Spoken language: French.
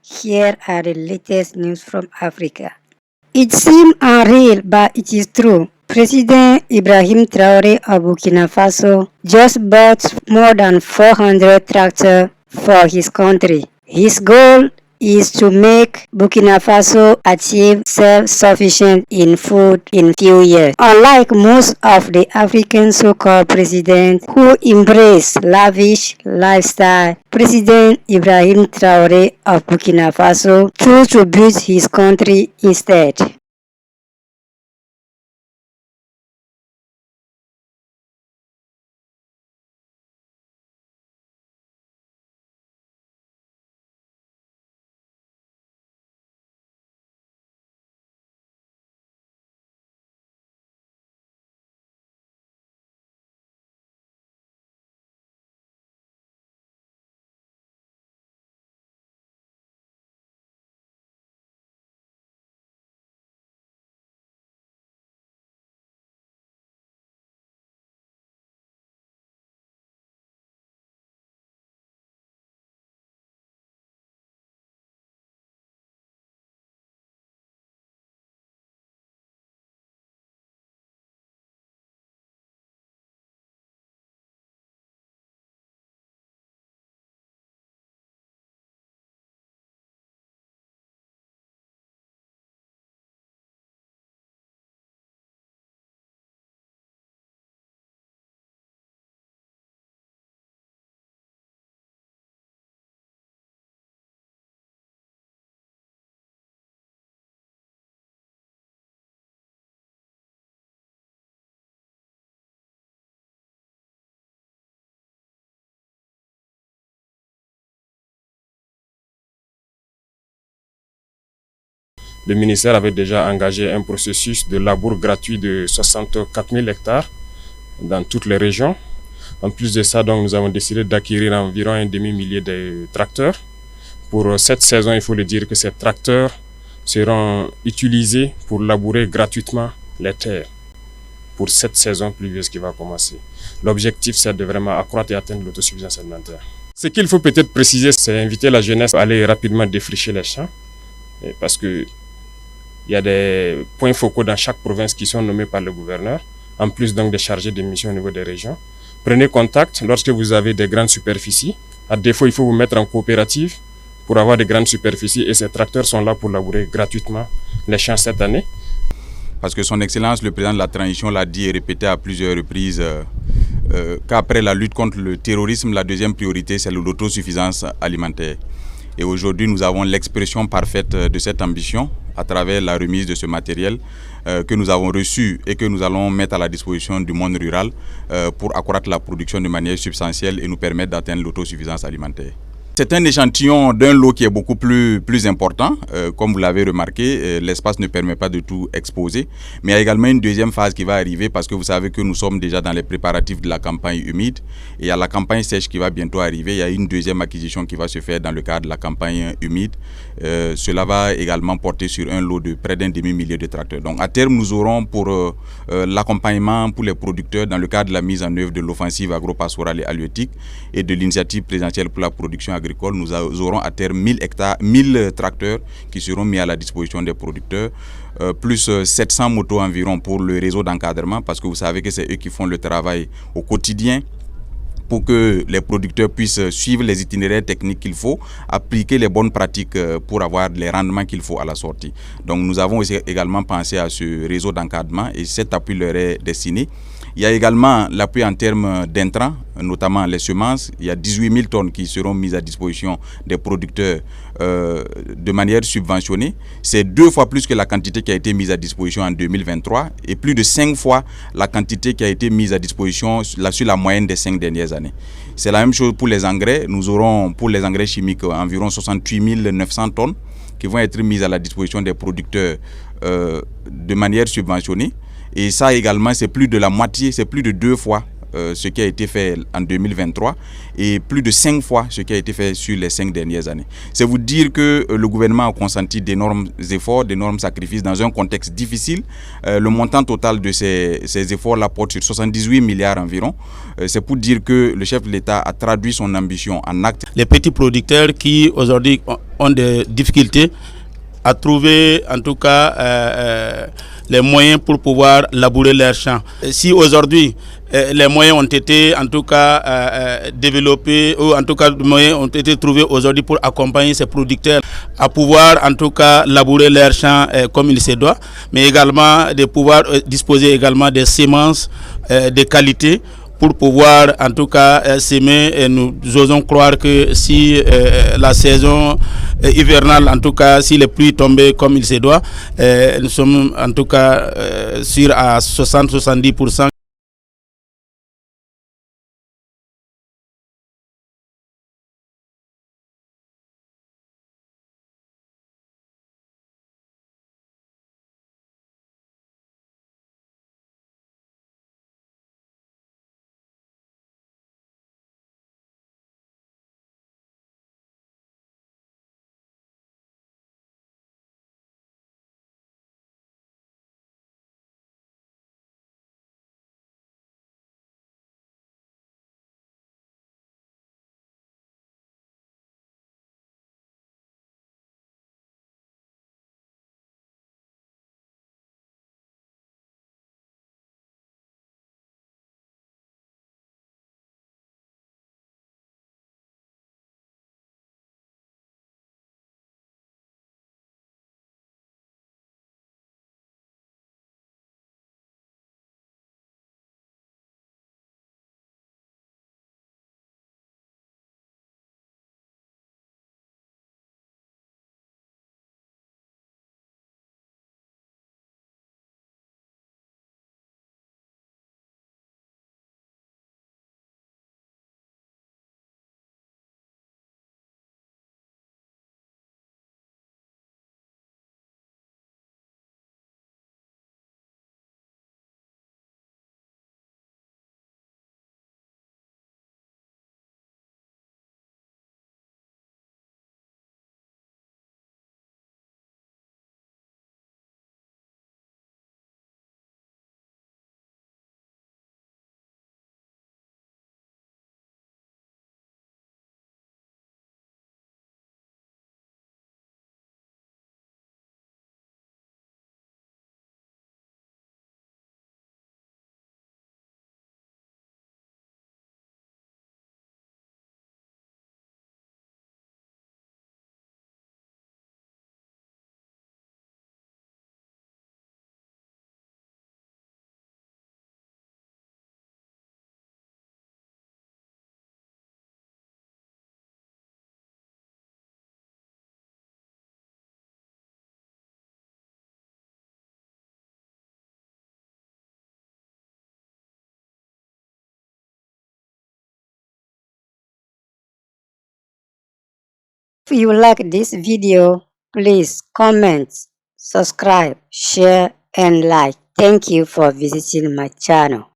Here are the latest news from Africa. It seems unreal, but it is true. President Ibrahim Traoré of Burkina Faso just bought more than 400 tractors for his country. His goal is to make Burkina Faso achieve self-sufficient in food in few years. Unlike most of the African so-called presidents who embrace lavish lifestyle, President Ibrahim Traoré of Burkina Faso chose to build his country instead. Le ministère avait déjà engagé un processus de labour gratuit de 64 000 hectares dans toutes les régions. En plus de ça, donc, nous avons décidé d'acquérir environ un demi-millier de tracteurs. Pour cette saison, il faut le dire que ces tracteurs seront utilisés pour labourer gratuitement les terres pour cette saison pluvieuse qui va commencer. L'objectif, c'est de vraiment accroître et atteindre l'autosuffisance alimentaire. Ce qu'il faut peut-être préciser, c'est inviter la jeunesse à aller rapidement défricher les champs, parce que il y a des points focaux dans chaque province qui sont nommés par le gouverneur, en plus donc des chargés de mission au niveau des régions. Prenez contact lorsque vous avez des grandes superficies. À défaut, il faut vous mettre en coopérative pour avoir de grandes superficies et ces tracteurs sont là pour labourer gratuitement les champs cette année. Parce que son Excellence, le président de la transition, l'a dit et répété à plusieurs reprises qu'après la lutte contre le terrorisme, la deuxième priorité, c'est l'autosuffisance alimentaire. Et aujourd'hui, nous avons l'expression parfaite de cette ambition à travers la remise de ce matériel que nous avons reçu et que nous allons mettre à la disposition du monde rural pour accroître la production de manière substantielle et nous permettre d'atteindre l'autosuffisance alimentaire. C'est un échantillon d'un lot qui est beaucoup plus important. Comme vous l'avez remarqué, l'espace ne permet pas de tout exposer. Mais il y a également une deuxième phase qui va arriver parce que vous savez que nous sommes déjà dans les préparatifs de la campagne humide. Et à la campagne sèche qui va bientôt arriver, il y a une deuxième acquisition qui va se faire dans le cadre de la campagne humide. Cela va également porter sur un lot de près d'un demi-millier de tracteurs. Donc à terme, nous aurons pour l'accompagnement pour les producteurs dans le cadre de la mise en œuvre de l'offensive agro-pastorale et halieutique et de l'initiative présidentielle pour la production agricole, nous aurons à terme 1000 tracteurs qui seront mis à la disposition des producteurs, plus 700 motos environ pour le réseau d'encadrement, parce que vous savez que c'est eux qui font le travail au quotidien pour que les producteurs puissent suivre les itinéraires techniques qu'il faut, appliquer les bonnes pratiques pour avoir les rendements qu'il faut à la sortie. Donc nous avons aussi également pensé à ce réseau d'encadrement et cet appui leur est destiné. Il y a également l'appui en termes d'intrants, notamment les semences. Il y a 18 000 tonnes qui seront mises à disposition des producteurs de manière subventionnée. C'est 2 fois plus que la quantité qui a été mise à disposition en 2023 et plus de 5 fois la quantité qui a été mise à disposition sur la moyenne des 5 dernières années. C'est la même chose pour les engrais. Nous aurons pour les engrais chimiques environ 68 900 tonnes qui vont être mises à la disposition des producteurs de manière subventionnée. Et ça également, c'est plus de la moitié, c'est plus de 2 fois ce qui a été fait en 2023 et plus de 5 fois ce qui a été fait sur les 5 dernières années. C'est vous dire que le gouvernement a consenti d'énormes efforts, d'énormes sacrifices dans un contexte difficile. Le montant total de ces efforts-là porte sur 78 milliards environ. C'est pour dire que le chef de l'État a traduit son ambition en actes. Les petits producteurs qui aujourd'hui ont des difficultés à trouver en tout cas les moyens pour pouvoir labourer leurs champs. Si aujourd'hui les moyens ont été en tout cas développés, ou en tout cas les moyens ont été trouvés aujourd'hui pour accompagner ces producteurs à pouvoir en tout cas labourer leurs champs comme il se doit, mais également de pouvoir disposer également des semences de qualité pour pouvoir en tout cas s'aimer, et nous osons croire que si la saison hivernale, en tout cas si les pluies tombaient comme il se doit, nous sommes en tout cas sûrs à 60-70%. If you like this video, please comment, subscribe, share and like. Thank you for visiting my channel.